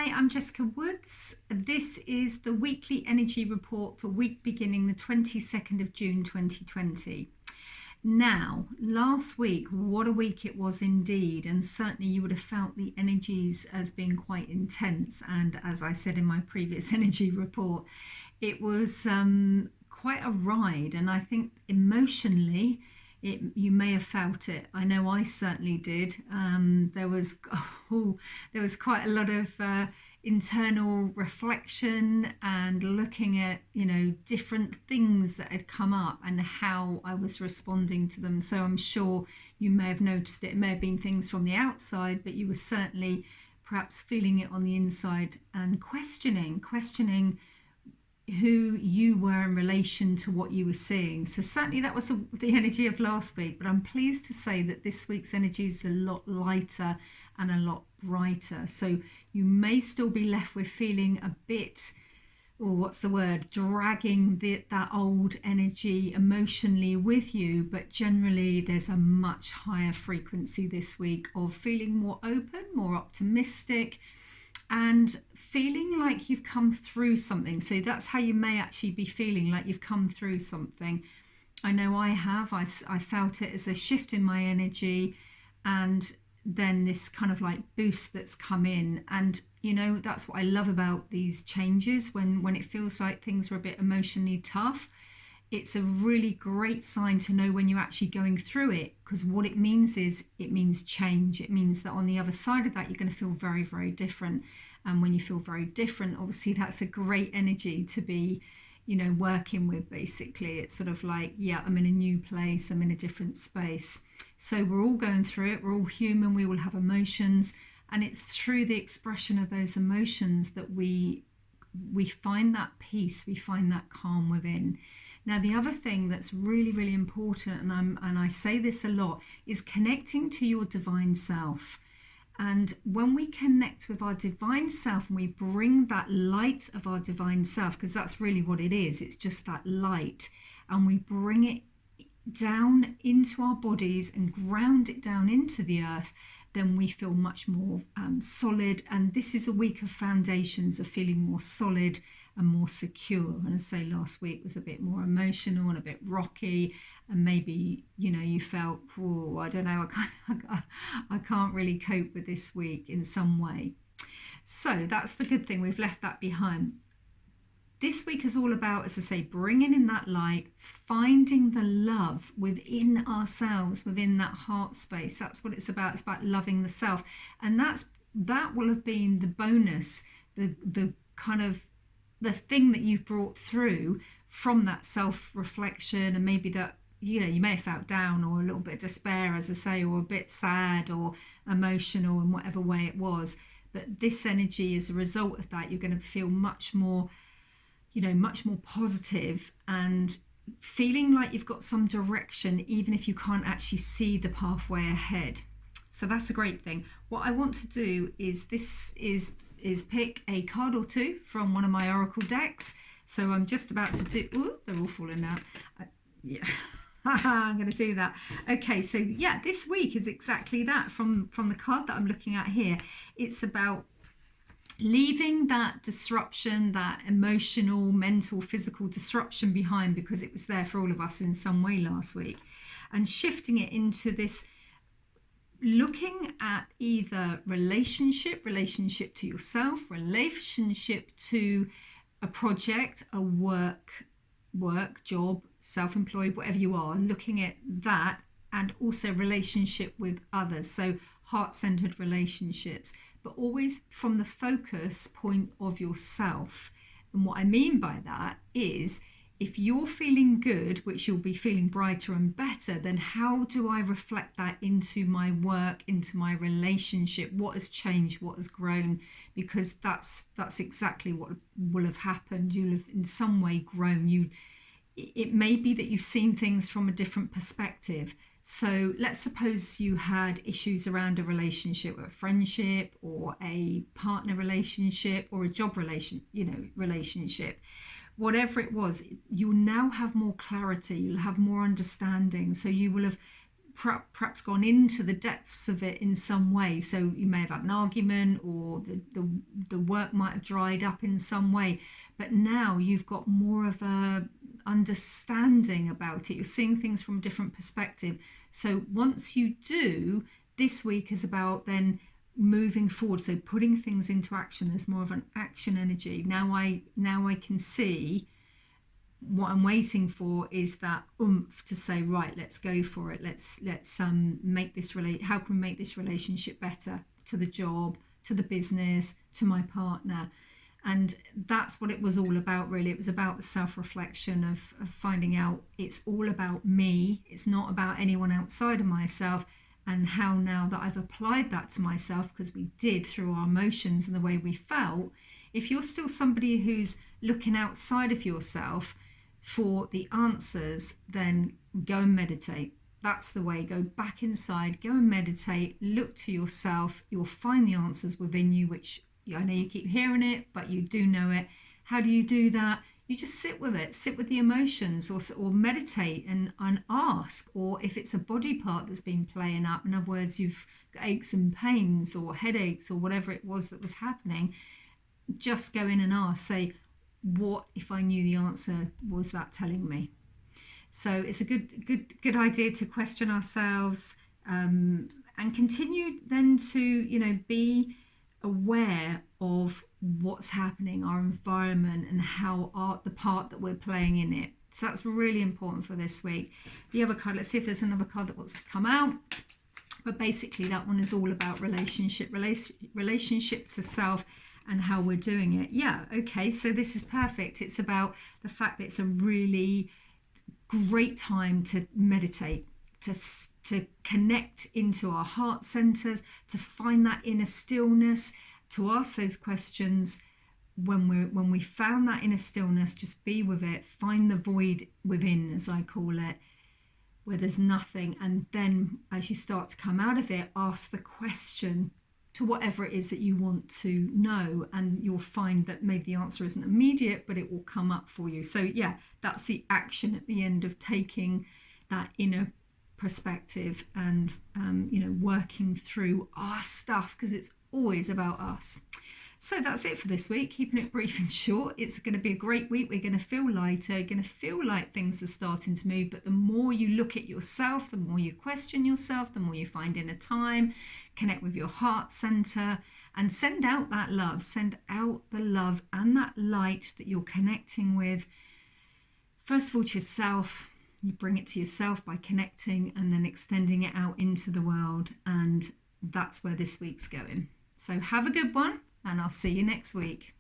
Hi, I'm Jessica Woods. This is the weekly energy report for week beginning the 22nd of June 2020. Now, last week, what a week it was indeed, and certainly you would have felt the energies as being quite intense. And as I said in my previous energy report, it was quite a ride, and I think emotionally, you may have felt it. I know I certainly did. There was there was quite a lot of internal reflection and looking at different things that had come up and how I was responding to them. So I'm sure you may have noticed it. It may have been things from the outside, but you were certainly perhaps feeling it on the inside and questioning who you were in relation to what you were seeing. So certainly that was the energy of last week, but I'm pleased to say that this week's energy is a lot lighter and a lot brighter. So you may still be left with feeling a bit, or what's the word, dragging that old energy emotionally with you, but generally there's a much higher frequency this week of feeling more open, more optimistic, and feeling like you've come through something. So that's how you may actually be feeling, like you've come through something. I know I have. I felt it as a shift in my energy, and then this kind of like boost that's come in. And that's what I love about these changes, when it feels like things are a bit emotionally tough. It's a really great sign to know when you're actually going through it, because what it means is it means change. It means that on the other side of that, you're going to feel very, very different. And when you feel very different, obviously that's a great energy to be, working with. Basically, it's sort of like, yeah, I'm in a new place, I'm in a different space. So we're all going through it. We're all human. We all have emotions. And it's through the expression of those emotions that we find that peace, we find that calm within. Now, the other thing that's really, really important, and I say this a lot, is connecting to your divine self. And when we connect with our divine self and we bring that light of our divine self, because that's really what it is, it's just that light, and we bring it down into our bodies and ground it down into the earth, then we feel much more solid. And this is a week of foundations, of feeling more solid and more secure. And as I say, last week was a bit more emotional and a bit rocky, and maybe you felt, oh, I don't know, I can't really cope with this week in some way. So that's the good thing, we've left that behind. This week is all about, as I say, bringing in that light, finding the love within ourselves, within that heart space. That's what it's about. It's about loving the self, and that will have been the bonus, the kind of the thing that you've brought through from that self-reflection. And maybe that you may have felt down or a little bit of despair, as I say, or a bit sad or emotional in whatever way it was. But this energy, as a result of that, you're going to feel much more positive and feeling like you've got some direction, even if you can't actually see the pathway ahead. So that's a great thing. What I want to do is pick a card or two from one of my oracle decks. So I'm just about to do, ooh, they're all falling out. Yeah, I'm going to do that. Okay, so yeah, this week is exactly that from the card that I'm looking at here. It's about leaving that disruption, that emotional, mental, physical disruption behind, because it was there for all of us in some way last week, and shifting it into this, looking at either relationship to yourself, relationship to a project, a work, job, self-employed, whatever you are, looking at that, and also relationship with others. So heart-centered relationships, but always from the focus point of yourself. And what I mean by that is, if you're feeling good, which you'll be feeling brighter and better, then how do I reflect that into my work, into my relationship? What has changed? What has grown? Because that's exactly what will have happened. You'll have in some way grown. It may be that you've seen things from a different perspective. So let's suppose you had issues around a relationship, a friendship, or a partner relationship, or a job relationship. Whatever it was, you'll now have more clarity, you'll have more understanding. So you will have perhaps gone into the depths of it in some way. So you may have had an argument, or the work might have dried up in some way, but now you've got more of a understanding about it. You're seeing things from a different perspective. So once you do, this week is about then moving forward, so putting things into action. There's more of an action energy. Now I can see what I'm waiting for is that oomph to say, right, let's go for it. Let's make this how can we make this relationship better, to the job, to the business, to my partner. And that's what it was all about, really. It was about the self-reflection of finding out it's all about me. It's not about anyone outside of myself. And how, now that I've applied that to myself, because we did through our emotions and the way we felt, if you're still somebody who's looking outside of yourself for the answers, then go and meditate. That's the way. Go back inside, go and meditate, look to yourself. You'll find the answers within you, which I know you keep hearing it, but you do know it. How do you do that? You just sit with it, sit with the emotions, or meditate and ask. Or if it's a body part that's been playing up, in other words, you've got aches and pains or headaches or whatever it was that was happening, just go in and ask, say, what if I knew the answer was that telling me? So it's a good idea to question ourselves, and continue then to, be aware of what's happening, our environment, and how the part that we're playing in it. So that's really important for this week. The other card, let's see if there's another card that wants to come out. But basically that one is all about relationship to self and how we're doing it. Yeah, okay, so this is perfect. It's about the fact that it's a really great time to meditate, to connect into our heart centers, to find that inner stillness, to ask those questions. When we found that inner stillness, just be with it, find the void within, as I call it, where there's nothing. And then as you start to come out of it, ask the question to whatever it is that you want to know, and you'll find that maybe the answer isn't immediate, but it will come up for you. So yeah, that's the action at the end of taking that inner perspective and working through our stuff, because it's always about us. So that's it for this week, keeping it brief and short. It's going to be a great week. We're going to feel lighter, going to feel like things are starting to move. But the more you look at yourself, the more you question yourself, the more you find inner time, connect with your heart center, and send out that love. Send out the love and that light that you're connecting with. First of all, to yourself. You bring it to yourself by connecting and then extending it out into the world. And that's where this week's going. So have a good one, and I'll see you next week.